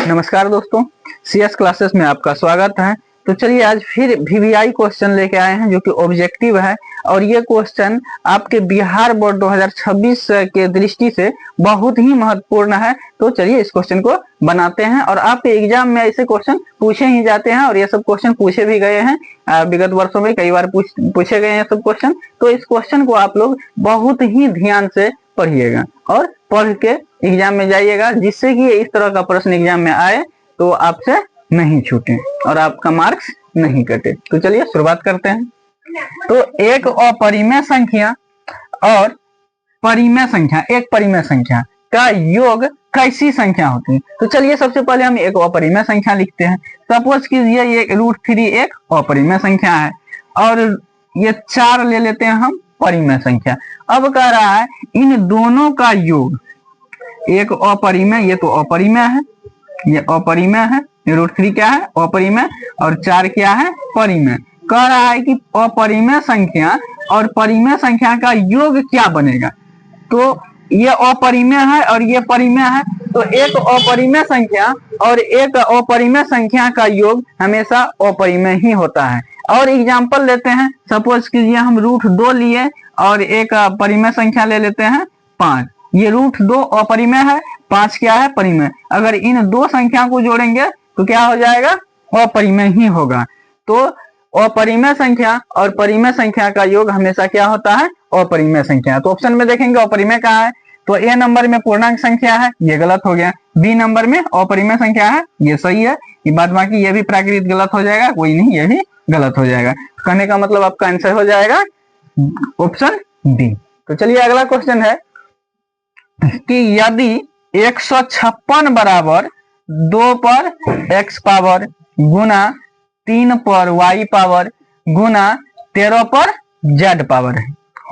नमस्कार दोस्तों, CS classes में आपका स्वागत है। तो चलिए आज फिर वीवीआई क्वेश्चन लेके आए हैं जो कि ऑब्जेक्टिव है और ये क्वेश्चन आपके बिहार बोर्ड 2026 के दृष्टि से बहुत ही महत्वपूर्ण है। तो चलिए इस क्वेश्चन को बनाते हैं और आपके एग्जाम में ऐसे क्वेश्चन पूछे ही जाते हैं और ये सब क्वेश्चन पूछे भी गए हैं। विगत वर्षों में कई बार पूछे गए हैं सब क्वेश्चन। तो इस क्वेश्चन को आप लोग बहुत ही ध्यान से पढ़िएगा और पढ़ के एग्जाम में जाइएगा, जिससे कि इस तरह का प्रश्न एग्जाम में आए तो आपसे नहीं छूटे और आपका मार्क्स नहीं कटे। तो चलिए शुरुआत करते हैं। तो एक अपरिमेय संख्या और परिमेय संख्या, एक परिमेय संख्या का योग कैसी संख्या होती है? तो चलिए सबसे पहले हम एक अपरिमेय संख्या लिखते हैं। सपोज कीजिए ये √3 एक अपरिमेय संख्या है और ये 4 ले लेते हैं हम परिमेय संख्या। अब कह रहा है इन दोनों का योग, एक अपरिमेय, ये तो अपरिमेय है, ये अपरिमेय है, √3 क्या है? अपरिमेय, और 4 क्या है? परिमेय। कह रहा है कि अपरिमेय संख्या और परिमेय संख्या का योग क्या बनेगा। तो ये अपरिमेय है और ये परिमेय है, तो एक अपरिमेय संख्या और एक अपरिमेय संख्या का योग हमेशा अपरिमेय ही होता है। और एग्जांपल लेते हैं, सपोज कीजिए हम √2 लिए और एक परिमेय संख्या ले लेते हैं 5। ये √2 अपरिमेय है, 5 क्या है? परिमेय। अगर इन दो संख्या को जोड़ेंगे तो क्या हो जाएगा? अपरिमेय ही होगा। तो अपरिमेय संख्या और परिमेय संख्या का योग हमेशा क्या होता है? अपरिमेय संख्या। तो ऑप्शन में देखेंगे अपरिमेय कहाँ है, तो ए नंबर में पूर्णांक संख्या है, ये गलत हो गया। बी नंबर में अपरिमेय संख्या है, ये सही है। ये बाद बाकी ये भी प्राकृत गलत हो जाएगा, कोई नहीं, ये भी गलत हो जाएगा। कहने का मतलब आपका आंसर हो जाएगा ऑप्शन बी। तो चलिए अगला क्वेश्चन है कि यदि 156 बराबर 2 पर x पावर गुना 3 पर y पावर गुना 13 पर z पावर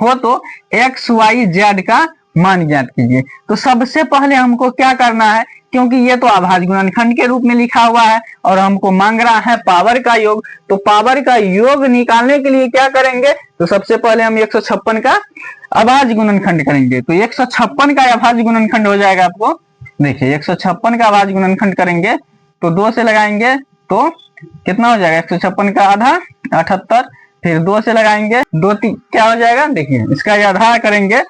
हो तो x y z का मान ज्ञात कीजिए। तो सबसे पहले हमको क्या करना है, क्योंकि ये तो अभाज्य गुणनखंड के रूप में लिखा हुआ है और हमको मांग रहा है पावर का योग। तो पावर का योग निकालने के लिए क्या करेंगे, तो सबसे पहले हम 156 का अभाज्य गुणनखंड करेंगे। तो 156 का अभाज्य गुणनखंड हो जाएगा, आपको देखिए 156 का अभाज्य गुणनखंड करेंगे तो 2 से लगाएंगे तो कितना हो जाएगा? 156 का आधा 78, फिर 2 से लगाएंगे 2 क्या हो जाएगा? देखिए इसका आधा करेंगे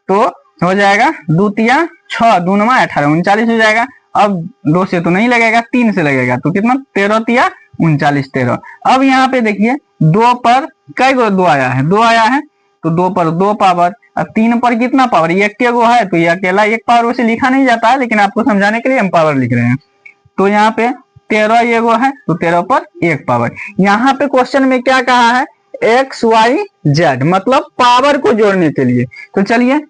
तो हो जाएगा 2 तिया 6, 2 9 18, 39 हो जाएगा। अब 2 से तो नहीं लगेगा, 3 से लगेगा तो कितना? 13 तिया 39, 13। अब यहाँ पे देखिए 2 पर कई गो 2 आया है? 2 आया है, तो 2 पर 2 पावर। अब 3 पर कितना पावर? ये एक गो है तो ये अकेला एक पावर उसे लिखा नहीं जाता है, लेकिन आपको समझाने के लिए हम पावर लिख रहे हैं। तो यहाँ पे 13 ये गो है तो 13 पर 1 पावर। यहाँ पे क्वेश्चन में क्या कहा है? x y z, मतलब पावर को जोड़ने के लिए। तो चलिए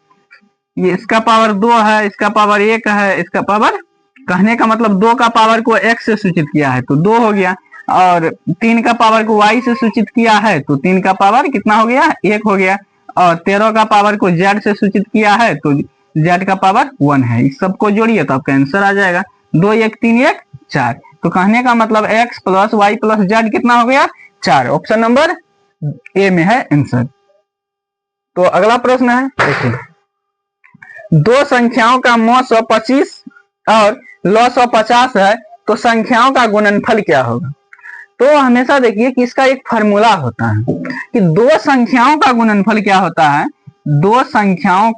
ये इसका पावर 2 है, इसका पावर 1 है, इसका पावर, कहने का मतलब 2 का पावर को x से सूचित किया है तो 2 हो गया, और 3 का पावर को y से सूचित किया है तो 3 का पावर कितना हो गया? 1 हो गया, और 13 का पावर को z से सूचित किया है तो z का पावर 1 है। इस सबको जोड़िए तो आपका आंसर आ जाएगा 2 1 3 1 4। तो कहने का मतलब x plus y plus z कितना हो गया? 4। ऑप्शन नंबर ए में है आंसर। तो अगला प्रश्न है, देखिए दो संख्याओं का मौ 125 और लौ 150 है तो संख्याओं का गुणनफल क्या होगा। तो हमेशा देखिए कि इसका एक फार्मूला होता है कि दो संख्याओं का गुणनफल क्या होता है। दो संख्याओं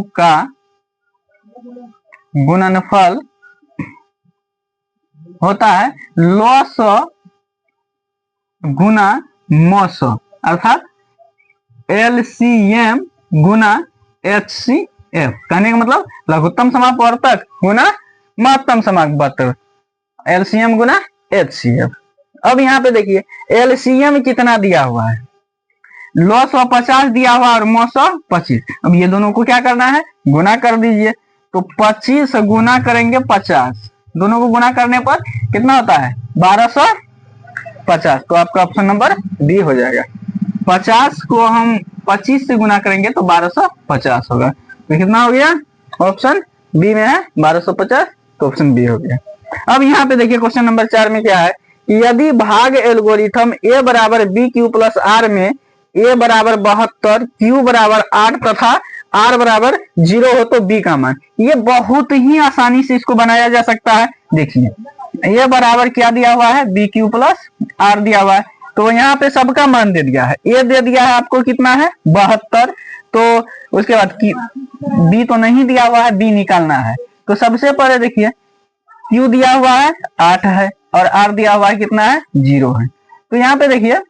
का गुणनफल होता है लौ 100 गुना मौ 100, अर्थात LCM गुना HCF। कहने का मतलब लघुत्तम समापवर्तक गुना महत्तम समापवर्तक, LCM गुना HCF। अब यहाँ पे देखिए LCM कितना दिया हुआ है? लौ 150 दिया हुआ और मौ 125। अब ये दोनों को क्या करना है? गुना कर दीजिए। तो 25 गुना करेंगे 50, दोनों को गुना करने पर कितना होता है? 1250। तो आपका ऑप्शन नंबर डी हो जाएगा। 50 को हम 25 से गुना करेंगे तो 1250 होगा। तो कितना हो गया? ऑप्शन बी में है 1250, तो ऑप्शन बी हो गया। अब यहाँ पे देखिए क्वेश्चन नंबर 4 में क्या है कि यदि भाग एल्गोरिथम a बराबर b क्यू प्लस r में a बराबर 72, q बराबर 8 तथा r बराबर 0 हो तो b का मान। ये बहुत ही आसानी से इसको बनाया जा सकता है। देखिए ये बराबर क्या दिया हुआ है, बी क्यू प्लस आर दिया हुआ है, तो यहाँ पे सबका मान दे दिया है। ए दे दिया है आपको कितना है 72, तो उसके बाद बी तो नहीं दिया हुआ है, बी निकालना है। तो सबसे पहले देखिए क्यू दिया हुआ है 8 है और आर दिया हुआ है कितना है 0 है। तो यहाँ पे देखिए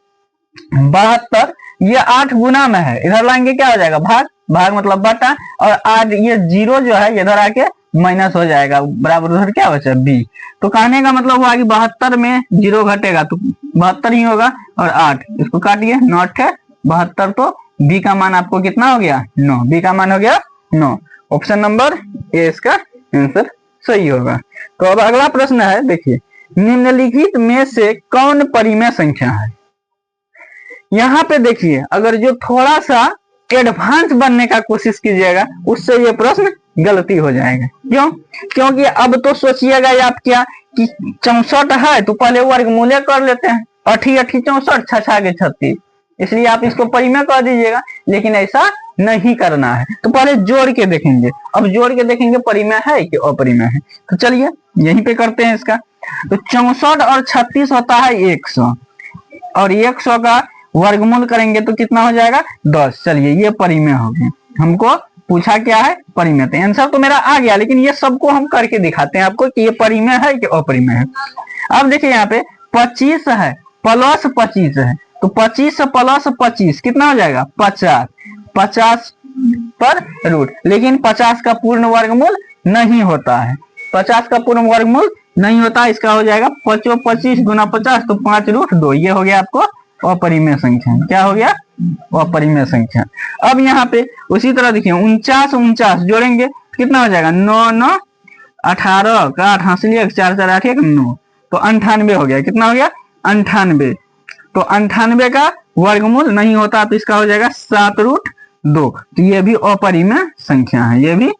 72 ये 8 गुना में है, इधर लाएंगे क्या हो जाएगा भाग, भाग मतलब बटा, और आर ये 0 जो है इधर आके माइनस हो जाएगा, बराबर उधर क्या बचा बी। तो कहने का मतलब हुआ कि 72 में 0 घटेगा तो 72 ही होगा, और 8 इसको काटिए 9 है 72, तो बी का मान आपको कितना हो गया 9, बी का मान हो गया 9। ऑप्शन नंबर ए इसका आंसर सही होगा। तो अब अगला प्रश्न है, देखिए निम्नलिखित में से कौन परिमेय संख्या है। यहाँ पे देखिए अगर जो थोड़ा सा एडवांस बनने का कोशिश कीजिएगा उससे ये प्रश्न गलती हो जाएगा। क्यों? क्योंकि अब तो सोचिएगा आप क्या कि 64 है तो पहले वर्गमूल कर लेते हैं, 8 8 64 6 के 36, इसलिए आप इसको परिमेय कर दीजिएगा। लेकिन ऐसा नहीं करना है, तो पहले जोड़ के देखेंगे। अब जोड़ के देखेंगे परिमेय है कि अपरिमेय है। तो चलिए यहीं पे करते हैं इसका। तो 64 और 36 होता है 100, और 100 का वर्गमूल करेंगे तो कितना हो जाएगा 10। चलिए ये परिमेय हो गया, हमको पूछा क्या है परिमेय। तो आंसर तो मेरा आ गया, लेकिन ये सबको हम करके दिखाते हैं आपको कि ये परिमेय है कि अपरिमेय है। अब देखिए यहाँ पे 25 है प्लस 25 है, तो 25 प्लस 25 कितना हो जाएगा 50, 50 पर रूट, लेकिन 50 का पूर्ण वर्गमूल नहीं होता है, 50 का पूर्ण वर्गमूल नहीं होता। इसका हो जाएगा 25 गुना 50 तो 5 रूट 2, ये हो गया आपको अपरिमेय संख्या। क्या हो गया अपरिमेय संख्या। अब यहाँ पे उसी तरह देखिए 49 जोड़ेंगे कितना हो जाएगा 9 9 18 का 8 हासिल 4 4 8 9, तो 98 हो गया। कितना हो गया 98, तो 98 का वर्गमूल नहीं होता तो इसका हो जाएगा 7 रूट 2, तो ये भी अपरिमेय संख्या है, ये भी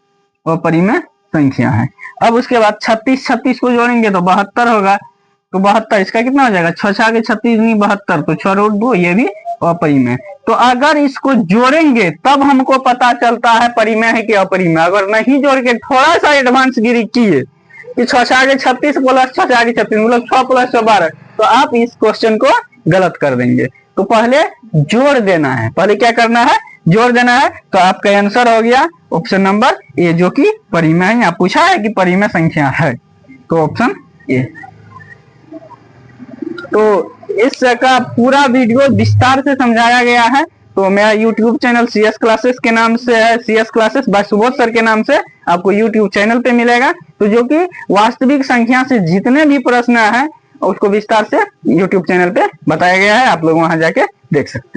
अपरिमेय संख्या है। अब उसके बाद 36 को जोड़ेंगे तो 72 होगा, तो 72 इसका कितना हो जाएगा 6 के 36 नहीं 72, तो 6 रूट 2, ये भी अपरिमेय। तो अगर इसको जोड़ेंगे तब हमको पता चलता है परिमेय है कि अपरिमेय। अगर नहीं जोड़ के थोड़ा सा एडवांस गिरी किए कि 6 के 36 प्लस 6 के 36 मतलब 6 प्लस 6 12, तो आप इस क्वेश्चन को गलत कर देंगे। तो पहले जोड़ देना है, पहले क्या करना है जोड़ देना है। तो आपका आंसर हो गया ऑप्शन नंबर ए, जो कि परिमेय है। यहाँ पूछा है कि परिमेय संख्या है, तो ऑप्शन ए। तो इसका पूरा वीडियो विस्तार से समझाया गया है। तो मेरा यूट्यूब चैनल CS क्लासेस के नाम से है, CS classes bye Subodh sir के नाम से आपको यूट्यूब चैनल पे मिलेगा। तो जो कि वास्तविक संख्या से जितने भी प्रश्न है उसको विस्तार से यूट्यूब चैनल पे बताया गया है, आप लोग वहां जाके देख सकते हैं।